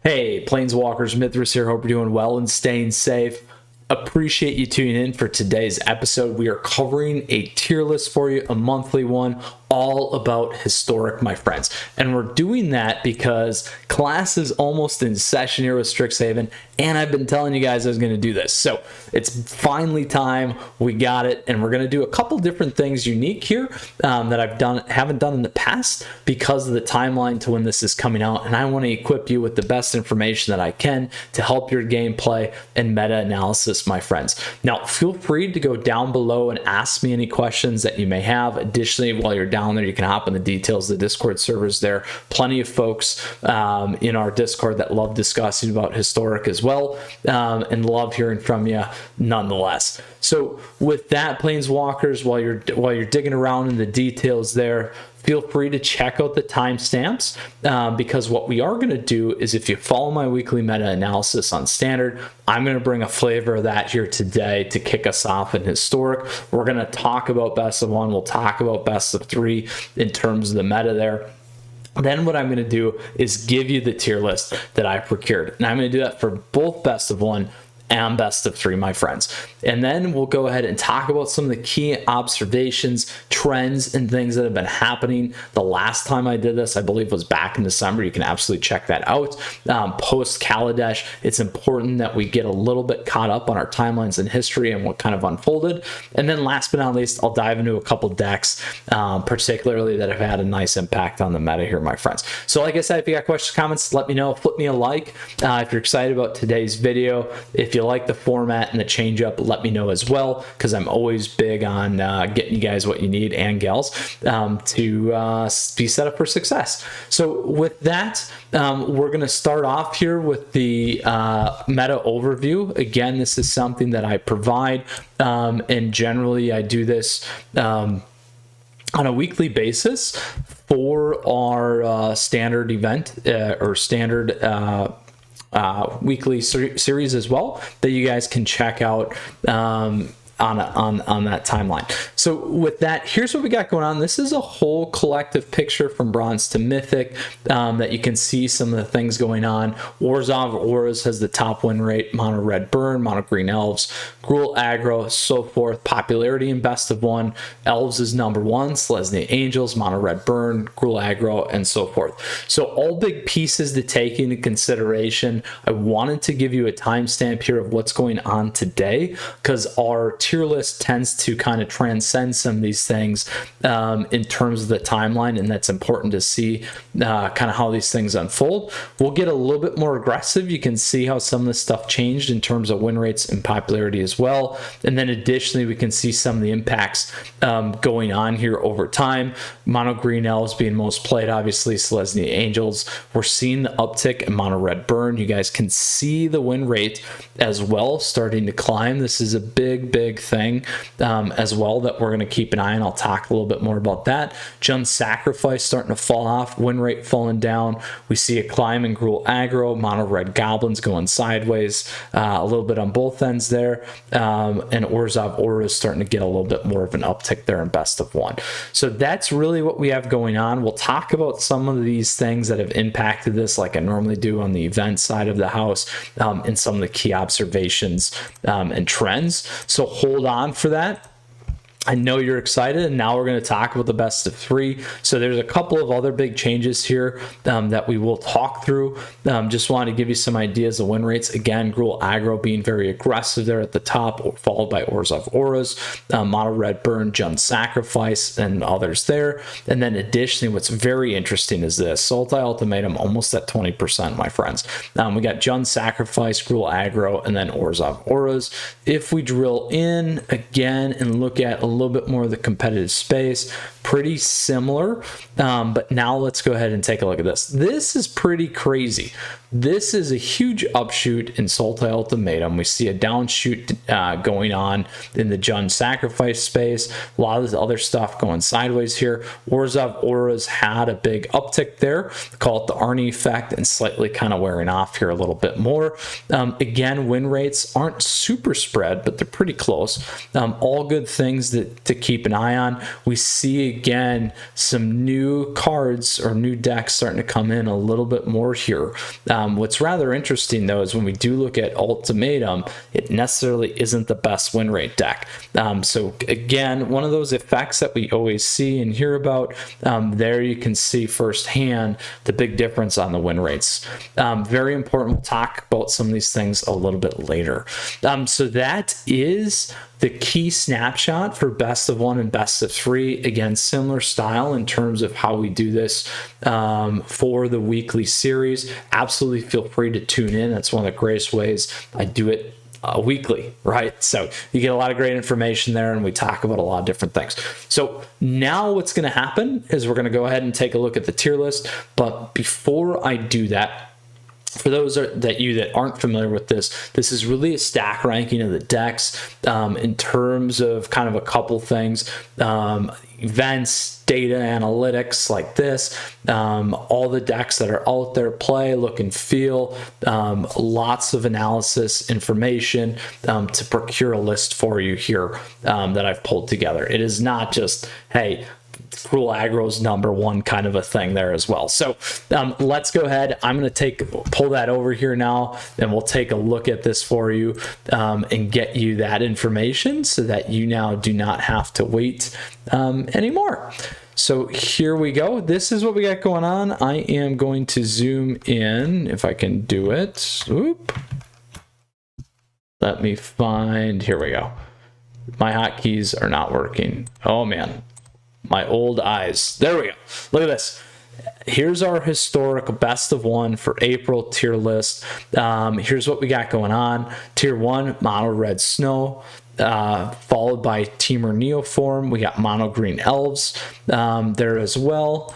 Hey, Planeswalkers, Mythras here. Hope you're doing well and staying safe. Appreciate you tuning in for today's episode. We are covering a tier list for you, a monthly one, all about historic, my friends. And we're doing that because class is almost in session here with Strixhaven, and I've been telling you guys I was going to do this. So it's finally time. We got it, and we're going to do a couple different things unique here that haven't done in the past because of the timeline to when this is coming out. And I want to equip you with the best information that I can to help your gameplay and meta analysis, my friends. Now, feel free to go down below and ask me any questions that you may have. Additionally, while you're down there, you can hop in the details. The Discord servers there. Plenty of folks in our Discord that love discussing about historic as well, and love hearing from you nonetheless. So with that, Planeswalkers, while you're digging around in the details there, feel free to check out the timestamps because what we are going to do is, if you follow my weekly meta analysis on standard, I'm going to bring a flavor of that here today to kick us off in historic. We're going to talk about best of one. We'll talk about best of three in terms of the meta there. Then what I'm going to do is give you the tier list that I procured. And I'm going to do that for both best of one and best of three, my friends. And then we'll go ahead and talk about some of the key observations, trends, and things that have been happening. The last time I did this, I believe, was back in December. You can absolutely check that out. Post Kaladesh, it's important that we get a little bit caught up on our timelines and history and what kind of unfolded. And then last but not least, I'll dive into a couple decks, particularly that have had a nice impact on the meta here, my friends. So like I said, if you got questions, comments, let me know. Flip me a like if you're excited about today's video. If you like the format and the change up, let me know as well, because I'm always big on getting you guys what you need, and gals, to be set up for success. So with that, we're going to start off here with the meta overview. Again, this is something that I provide, and generally I do this on a weekly basis for our standard event or standard weekly series as well, that you guys can check out on that timeline. So with that, here's what we got going on. This is a whole collective picture from bronze to mythic that you can see some of the things going on. Orzhov Auras has the top win rate, mono red burn, mono green elves, Gruul aggro, so forth. Popularity in best of one, elves is number one, Selesnya Angels, mono red burn, Gruul aggro, and so forth. So all big pieces to take into consideration. I wanted to give you a timestamp here of what's going on today, because our tier list tends to kind of transcend some of these things in terms of the timeline, and that's important to see kind of how these things unfold. We'll get a little bit more aggressive. You can see how some of this stuff changed in terms of win rates and popularity as well, and then additionally we can see some of the impacts going on here over time. Mono green elves being most played, obviously. Selesnya Angels, we're seeing the uptick in mono red burn. You guys can see the win rate as well starting to climb. This is a big thing as well that we're going to keep an eye on. I'll talk a little bit more about that. Jund Sacrifice starting to fall off, win rate falling down. We see a climb in Gruul aggro, mono red goblins going sideways a little bit on both ends there, and Orzhov Aura is starting to get a little bit more of an uptick there in best of one. So that's really what we have going on. We'll talk about some of these things that have impacted this, like I normally do on the event side of the house, and some of the key observations and trends. So hold on for that. I know you're excited, and now we're going to talk about the best of three. So there's a couple of other big changes here that we will talk through. Just wanted to give you some ideas of win rates. Again, Gruul aggro being very aggressive there at the top, followed by Orzhov Auras, mono red burn, Jund Sacrifice, and others there. And then additionally, what's very interesting is this Sultai Ultimatum almost at 20%, my friends. We got Jund Sacrifice, Gruul aggro, and then Orzhov Auras. If we drill in again and look at a little bit more of the competitive space, pretty similar, but now let's go ahead and take a look at this. This is pretty crazy. This is a huge upshoot in Sultai Ultimatum. We see a downshoot going on in the Jund Sacrifice space. A lot of this other stuff going sideways here. Orzhov Auras had a big uptick there. Call it the Arnie effect, and slightly kind of wearing off here a little bit more. Again, win rates aren't super spread, but they're pretty close. All good things to keep an eye on. We see again, some new cards or new decks starting to come in a little bit more here. What's rather interesting though is when we do look at Ultimatum, it necessarily isn't the best win rate deck. So again, one of those effects that we always see and hear about. There you can see firsthand the big difference on the win rates. Very important. We'll talk about some of these things a little bit later. So that is the key snapshot for best of one and best of three. Again, similar style in terms of how we do this for the weekly series. Absolutely feel free to tune in. That's one of the greatest ways I do it weekly, right? So you get a lot of great information there, and we talk about a lot of different things. So now what's going to happen is we're going to go ahead and take a look at the tier list. But before I do that, for those that aren't familiar with this, this is really a stack ranking of the decks in terms of kind of a couple things, events, data analytics like this, all the decks that are out there, play, look and feel, lots of analysis information to procure a list for you here that I've pulled together. It is not just, hey, Cruel Aggro's #1 kind of a thing there as well. So let's go ahead. I'm going to pull that over here now, and we'll take a look at this for you and get you that information so that you now do not have to wait anymore. So here we go. This is what we got going on. I am going to zoom in if I can do it. Oop. Let me find, here we go. My hotkeys are not working. Oh man. My old eyes. There we go. Look at this. Here's our historic best of one for April tier list. Here's what we got going on. Tier 1, mono red snow, followed by Temur Neoform. We got mono green elves there as well.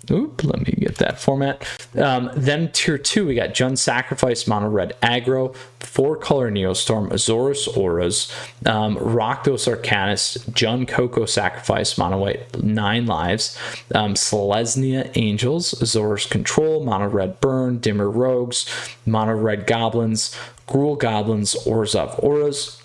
Oop, let me get that format. Then tier 2, we got Jund Sacrifice, mono red aggro, 4-color Neostorm, Azorus Auras, Rakdos Arcanus, Jund Coco Sacrifice, mono white, 9 lives, Selesnya Angels, Azorus Control, mono red burn, Dimmer Rogues, mono red goblins, Gruul Goblins, Orzhov Auras.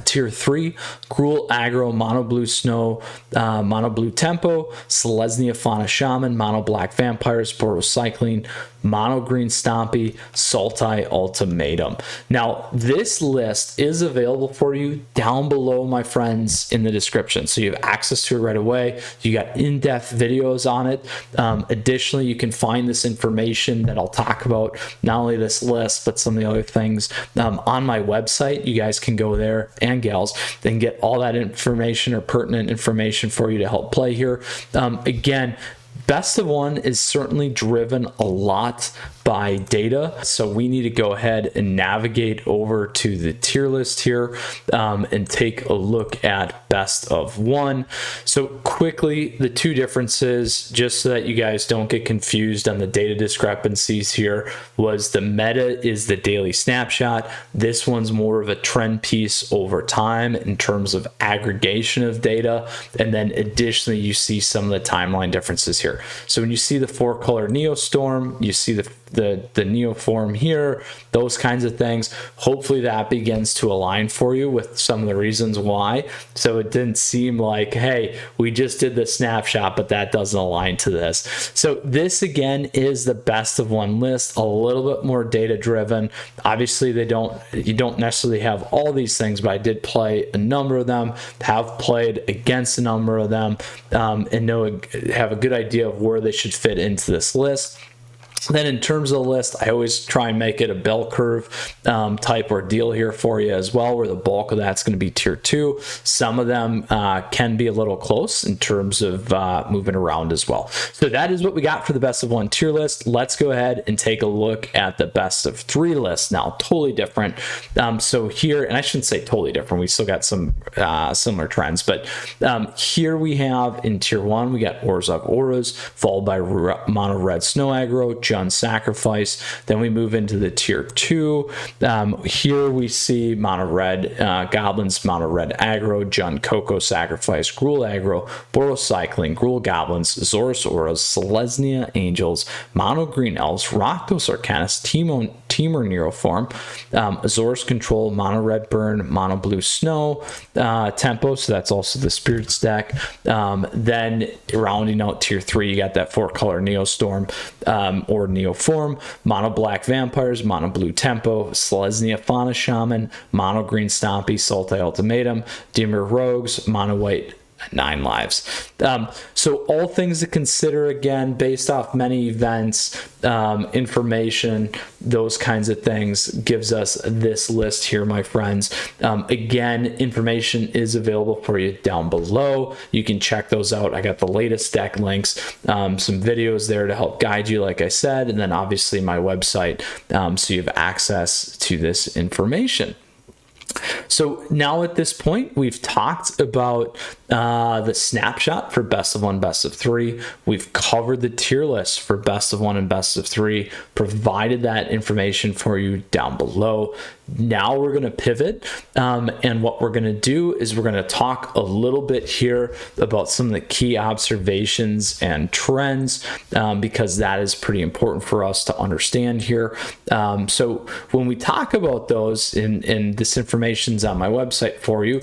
Tier 3, Gruul Aggro, Mono Blue Snow, Mono Blue Tempo, Selesnya Fauna Shaman, Mono Black Vampires, Borocycling, Mono Green Stompy, Sultai Ultimatum. Now, this list is available for you down below, my friends, in the description. So you have access to it right away. You got in-depth videos on it. Additionally, you can find this information that I'll talk about, not only this list, but some of the other things on my website. You guys can go there, and gals, then get all that information or pertinent information for you to help play here. Again, best of one is certainly driven a lot by data, so we need to go ahead and navigate over to the tier list here and take a look at best of one. So quickly, the two differences, just so that you guys don't get confused on the data discrepancies here, was the meta is the daily snapshot. This one's more of a trend piece over time in terms of aggregation of data, and then additionally you see some of the timeline differences here. So when you see the 4-color Neostorm, you see the Neoform here, those kinds of things. Hopefully that begins to align for you with some of the reasons why. So it didn't seem like, hey, we just did the snapshot, but that doesn't align to this. So this again is the best of one list, a little bit more data driven. Obviously you don't necessarily have all these things, but I did play a number of them, have played against a number of them, and have a good idea of where they should fit into this list. Then in terms of the list, I always try and make it a bell curve type ordeal here for you as well, where the bulk of that's going to be tier 2. Some of them can be a little close in terms of moving around as well. So that is what we got for the best of one tier list. Let's go ahead and take a look at the best of 3 list now. Totally different. So here, and I shouldn't say totally different, we still got some similar trends, but here we have in tier 1, we got Orzhov Auras, followed by mono red snow aggro, Jund Sacrifice. Then we move into the tier 2. Here we see mono red goblins, mono red aggro, Jund Coco Sacrifice, Gruul aggro, Borocycling, Gruul Goblins, Azorus Auras, Selesnya Angels, mono green elves, Rakdos Arcanus, Temur Nero form, Azorius Control, mono red burn, mono blue snow, tempo, so that's also the spirits deck. Then rounding out tier 3, you got that 4-color Neostorm or Neo form, mono black vampires, mono blue tempo, Selesnya Fauna Shaman, mono green Stompy, Sultai Ultimatum, Dimmer Rogues, mono white 9 lives. So all things to consider, again, based off many events, information, those kinds of things, gives us this list here, my friends. Again, information is available for you down below. You can check those out. I got the latest deck links, some videos there to help guide you, like I said, and then obviously my website, so you have access to this information. So now at this point, we've talked about the snapshot for best of 1, best of 3. We've covered the tier list for best of 1 and best of 3, provided that information for you down below. Now we're going to pivot, and what we're going to do is we're going to talk a little bit here about some of the key observations and trends, because that is pretty important for us to understand here. So when we talk about those, in this information's on my website for you,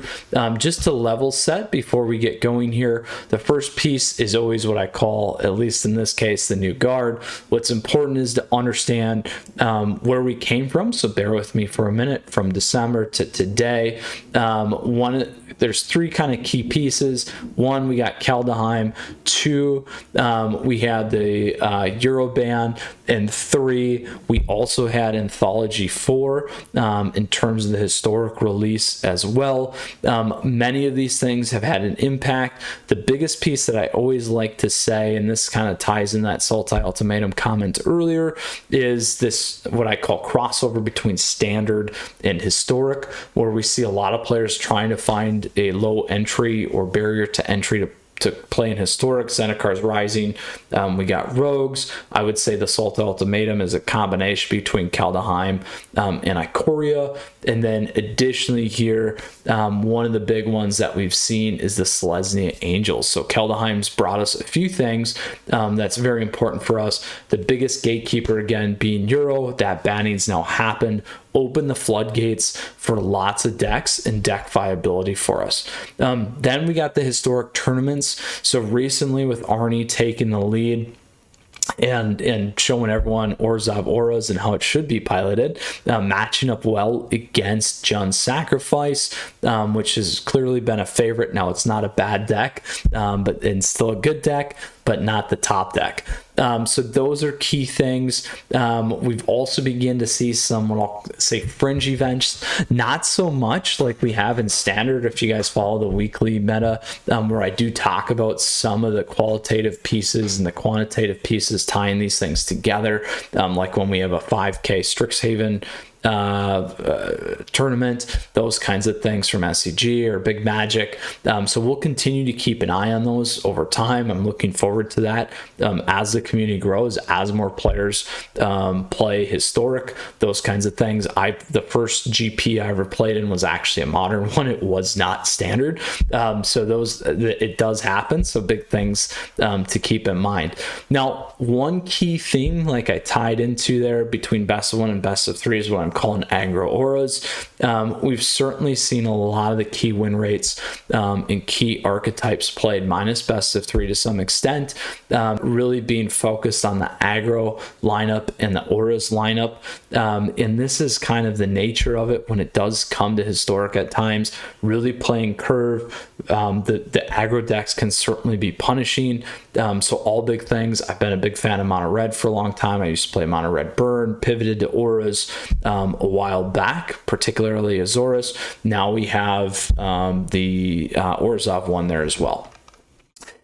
just to level set before we get going here, the first piece is always what I call, at least in this case, the new guard. What's important is to understand where we came from, so bear with me for a minute. From December to today, there's 3 kind of key pieces. 1, we got Kaldheim. 2, we had the Euroban, and 3, we also had Anthology 4 in terms of the historic release as well. Many of these things have had an impact. The biggest piece that I always like to say, and this kind of ties in that Sultai Ultimatum comment earlier, is this what I call crossover between standard and historic, where we see a lot of players trying to find a low entry or barrier to entry to play in historic. Zendikar Rising, we got Rogues. I would say the Sultai Ultimatum is a combination between Kaldheim and Ikoria. And then additionally here, one of the big ones that we've seen is the Selesnya Angels. So Kaldheim's brought us a few things that's very important for us. The biggest gatekeeper, again, being Euro. That banning's now happened. Open the floodgates for lots of decks and deck viability for us. Then we got the historic tournaments. So recently with Arnie taking the lead and showing everyone Orzhov auras and how it should be piloted, matching up well against Jund's Sacrifice, which has clearly been a favorite. Now it's not a bad deck, but it's still a good deck, but not the top deck. So those are key things. We've also begun to see some, what I'll say, fringe events, not so much like we have in standard, if you guys follow the weekly meta, where I do talk about some of the qualitative pieces and the quantitative pieces tying these things together, like when we have a 5K Strixhaven tournament, those kinds of things from SCG or Big Magic. So we'll continue to keep an eye on those over time. I'm looking forward to that as the community grows, as more players play historic, those kinds of things. The first GP I ever played in was actually a modern one. It was not standard. So it does happen. So big things to keep in mind. Now, one key theme, like I tied into there between best of 1 and best of 3, is what I'm calling aggro auras. We've certainly seen a lot of the key win rates in key archetypes played minus best of 3 to some extent, really being focused on the aggro lineup and the auras lineup. And this is kind of the nature of it when it does come to historic at times, really playing curve. The aggro decks can certainly be punishing. So all big things. I've been a big fan of mono red for a long time. I used to play mono red burn, pivoted to auras a while back, particularly Azorius. Now we have the Orzhov one there as well.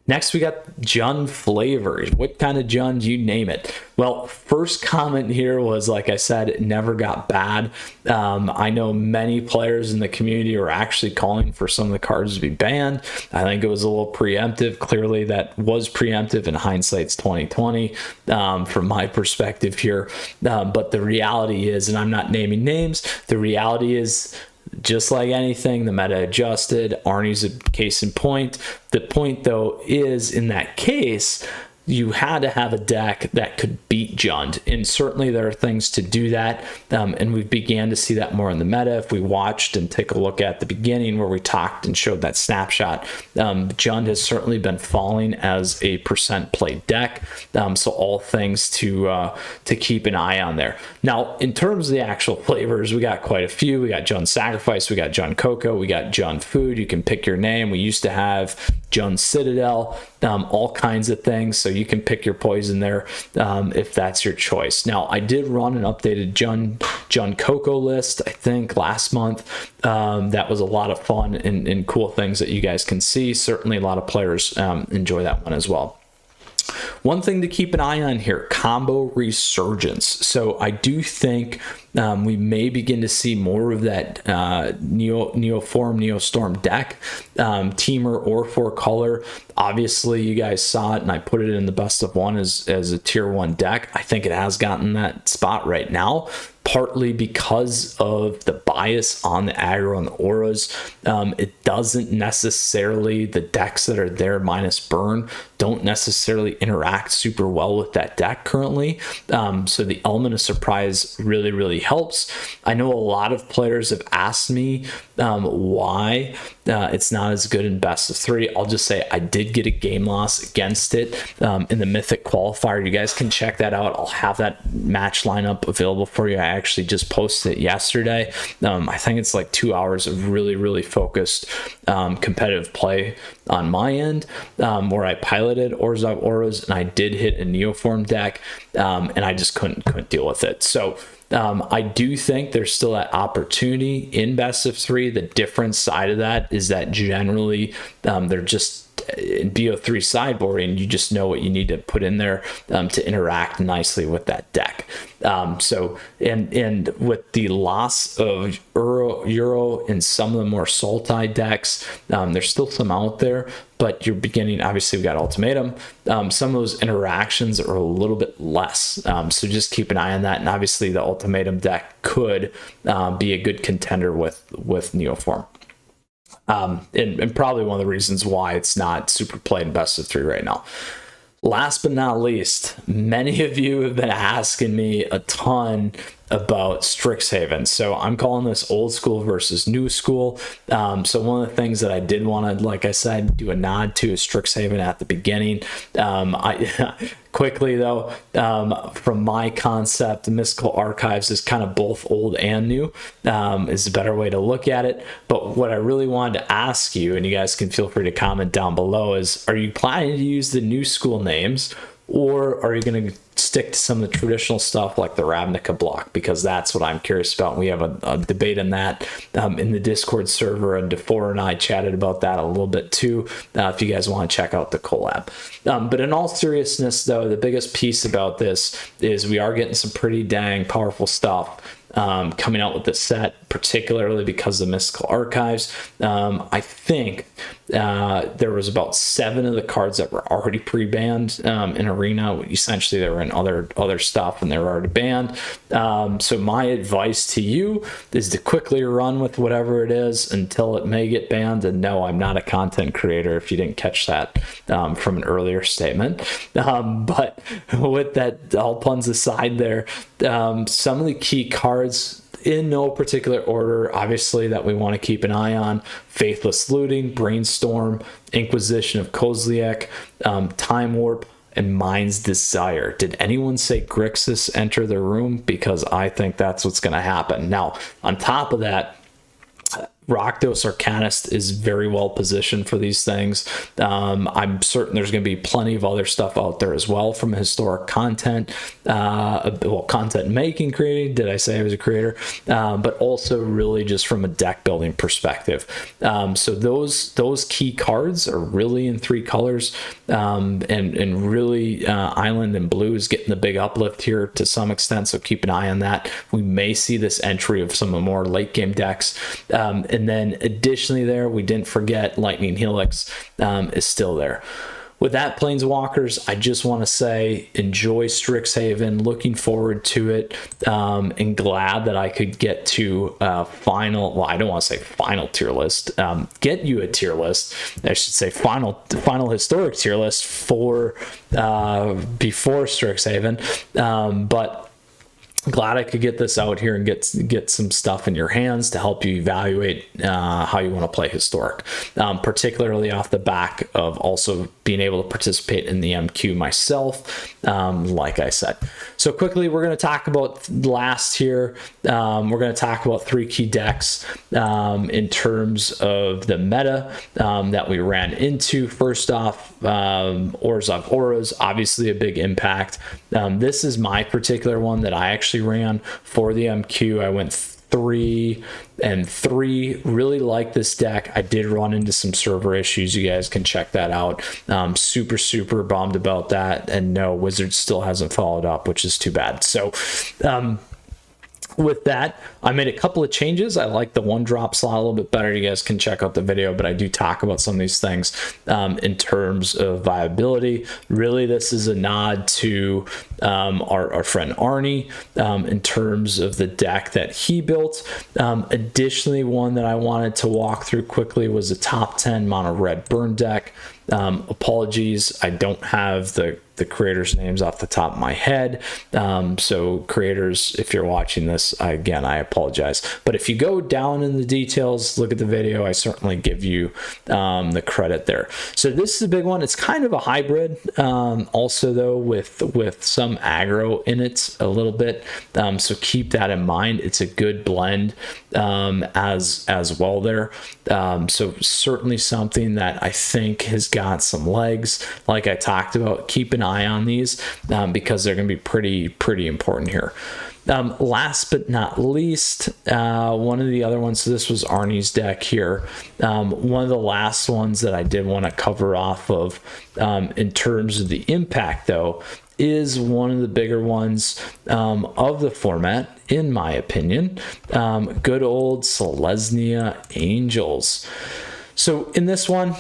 Next, we got Jund flavors. What kind of Jund, you name it. Well, first comment here was, like I said, it never got bad. I know many players in the community are actually calling for some of the cards to be banned. I think it was a little preemptive. Clearly, that was preemptive, in hindsight's 2020 from my perspective here. But the reality is, and I'm not naming names, the reality is, just like anything, the meta adjusted. Arnie's a case in point. The point, though, is in that case, you had to have a deck that could beat Jund, and certainly there are things to do that, and we began to see that more in the meta. If we watched and take a look at the beginning where we talked and showed that snapshot, Jund has certainly been falling as a percent played deck, so all things to keep an eye on there. Now, in terms of the actual flavors, we got quite a few. We got Jund Sacrifice, we got Jund Cocoa, we got Jund Food. You can pick your name. We used to have Jund Citadel, all kinds of things, so you can pick your poison there if that's your choice. Now, I did run an updated Jund Cocoa list, I think last month. That was a lot of fun and cool things that you guys can see. Certainly a lot of players enjoy that one as well. One thing to keep an eye on here, combo resurgence. So I do think we may begin to see more of that Neoform, Neostorm deck, Teamer or 4-color. Obviously, you guys saw it, and I put it in the best of one as a tier 1 deck. I think it has gotten that spot right now, partly because of the bias on the aggro and the auras. It doesn't necessarily, the decks that are there minus burn don't necessarily interact super well with that deck currently. So the element of surprise really helps. I know a lot of players have asked me why it's not as good in best of 3. I'll just say I did get a game loss against it in the Mythic qualifier. You guys can check that out. I'll have that match lineup available for you. I actually just posted it yesterday. I think it's like 2 hours of really focused competitive play on my end, where I piloted Orzhov Auras, and I did hit a Neoform deck, and I just couldn't deal with it. So I do think there's still that opportunity in best of 3. The different side of that is that generally they're just in BO3 sideboarding, you just know what you need to put in there to interact nicely with that deck. So and with the loss of Euro in some of the more Sultai decks, there's still some out there, but you're beginning, obviously we got Ultimatum, some of those interactions are a little bit less, so just keep an eye on that. And obviously the Ultimatum deck could be a good contender with Neoform. And probably one of the reasons why it's not super played in best of 3 right now. Last but not least, many of you have been asking me a ton about Strixhaven. So I'm calling this old school versus new school. So one of the things that I did want to, like I said, do a nod to is Strixhaven at the beginning. I quickly though, from my concept, the Mystical Archives is kind of both old and new, is a better way to look at it. But what I really wanted to ask you, and you guys can feel free to comment down below, is are you planning to use the new school names, or are you going to stick to some of the traditional stuff like the Ravnica block? Because that's what I'm curious about. We have a debate on that in the Discord server, and DeFore and I chatted about that a little bit too, if you guys want to check out the collab. But in all seriousness though, the biggest piece about this is we are getting some pretty dang powerful stuff coming out with this set, particularly because of Mystical Archives. I think there was about 7 of the cards that were already pre-banned in Arena. Essentially, they were in other stuff and they were already banned. So my advice to you is to quickly run with whatever it is until it may get banned. And no, I'm not a content creator, if you didn't catch that from an earlier statement. But with that, all puns aside there, some of the key cards in no particular order, obviously, that we want to keep an eye on: Faithless Looting, Brainstorm, Inquisition of Kozliak, Time Warp, and Mind's Desire. Did anyone say Grixis enter the room? Because I think that's what's going to happen. Now, on top of that, Rakdos Arcanist is very well positioned for these things. I'm certain there's going to be plenty of other stuff out there as well from historic content, content making, creating. Did I say I was a creator? But also really just from a deck building perspective. So those key cards are really in 3 colors, and really Island and Blue is getting the big uplift here to some extent. So keep an eye on that. We may see this entry of some of the more late game decks. And then additionally there, we didn't forget Lightning Helix is still there. with that, Planeswalkers, I just want to say enjoy Strixhaven. Looking forward to it, and glad that I could get to final. Well, I don't want to say final tier list. Get you a tier list. I should say final historic tier list for before Strixhaven, but glad I could get this out here and get some stuff in your hands to help you evaluate how you want to play historic, particularly off the back of also being able to participate in the MQ myself, like I said. So quickly, we're going to talk about last here. We're going to talk about 3 key decks in terms of the meta that we ran into. First off, Orzhov Auras, obviously a big impact. This is my particular one that I actually ran for the MQ. I went 3 and 3. Really like this deck. I did run into some server issues. You guys can check that out. Super bummed about that, and no, Wizards still hasn't followed up, which is too bad. So with that, I made a couple of changes. I like the 1-drop slot a little bit better. You guys can check out the video, but I do talk about some of these things in terms of viability. Really, this is a nod to our friend Arnie in terms of the deck that he built. Additionally, one that I wanted to walk through quickly was a top 10 mono red burn deck. Apologies, I don't have the creators' names off the top of my head. So creators, if you're watching this, again, I apologize. But if you go down in the details, look at the video, I certainly give you the credit there. So this is a big one. It's kind of a hybrid, also though, with some aggro in it a little bit. So keep that in mind. It's a good blend as well there. So certainly something that I think has got some legs. Like I talked about, keep an eye on these because they're going to be pretty important here. Last but not least, one of the other ones, so this was Arnie's deck here. One of the last ones that I did want to cover off of in terms of the impact though, is one of the bigger ones of the format, in my opinion. Good old Selesnya Angels. So in this one,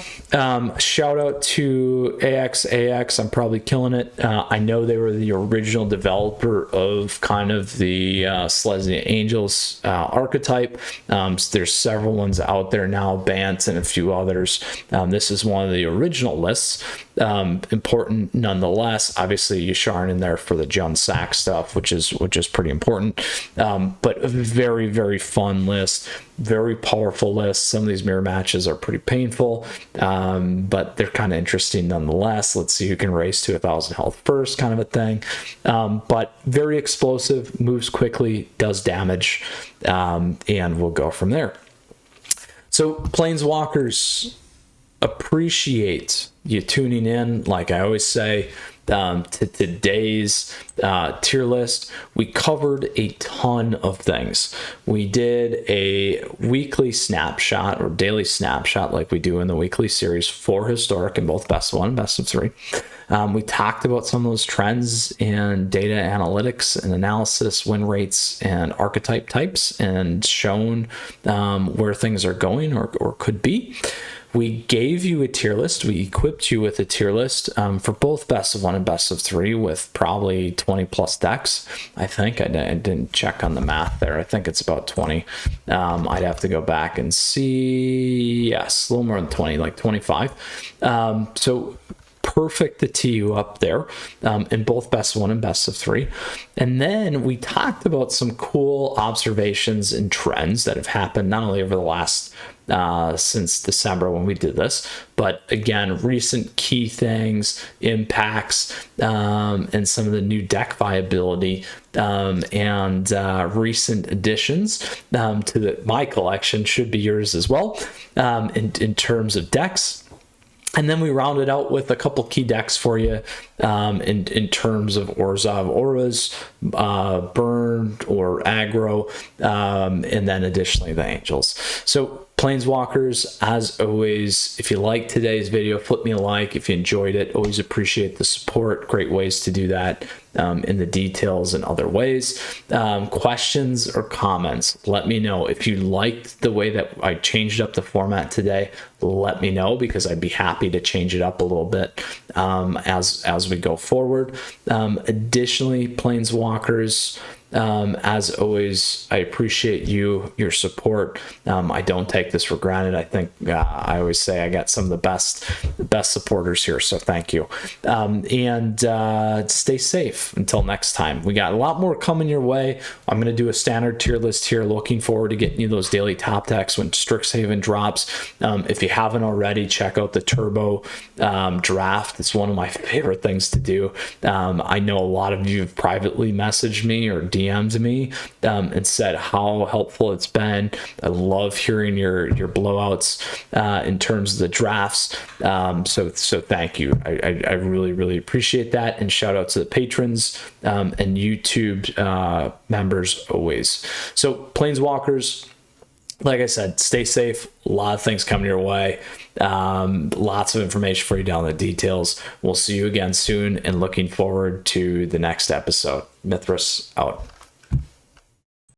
shout out to AX. I'm probably killing it. I know they were the original developer of kind of the Selesnya Angels archetype. So there's several ones out there now, Bant and a few others. This is one of the original lists. Important nonetheless. Obviously, Yasharn in there for the John Sack stuff, which is pretty important. But a very fun list, very powerful list. Some of these mirror matches are pretty painful, but they're kind of interesting nonetheless. Let's see who can race to 1,000 health first, kind of a thing. But very explosive, moves quickly, does damage, and we'll go from there. So Planeswalkers, appreciate you tuning in. Like I always say, to today's tier list, we covered a ton of things. We did a weekly snapshot or daily snapshot like we do in the weekly series for historic in both best of 1 and best of 3. We talked about some of those trends in data analytics and analysis, win rates and archetype types, and shown where things are going or could be. We gave you a tier list. We equipped you with a tier list for both best of 1 and best of 3 with probably 20 plus decks. I think I didn't check on the math there. I think it's about 20. I'd have to go back and see. Yes, a little more than 20, like 25. So perfect to tee you up there in both best of 1 and best of 3. And then we talked about some cool observations and trends that have happened not only over the last since December when we did this, but again, recent key things, impacts, and some of the new deck viability, and recent additions to my collection, should be yours as well, in terms of decks. And then we rounded out with a couple key decks for you in terms of Orzhov Auras, Burn or Aggro, and then additionally the Angels. So Planeswalkers, as always, if you like today's video, flip me a like. If you enjoyed it, always appreciate the support. Great ways to do that in the details and other ways. Questions or comments, let me know. If you liked the way that I changed up the format today, let me know, because I'd be happy to change it up a little bit as we go forward. Additionally, Planeswalkers, as always, I appreciate your support. I don't take this for granted. I think I always say I got some of the best supporters here, so thank you. And stay safe until next time. We got a lot more coming your way. I'm going to do a standard tier list here. Looking forward to getting you those daily top decks when Strixhaven drops. If you haven't already, check out the Turbo draft. It's one of my favorite things to do. I know a lot of you have privately messaged me or DM'd me and said how helpful it's been. I love hearing your blowouts in terms of the drafts. So thank you. I really appreciate that, and shout out to the patrons and YouTube members always. So Planeswalkers, like I said, stay safe. A lot of things coming your way. Lots of information for you down in the details. We'll see you again soon, and looking forward to the next episode. Mythras out.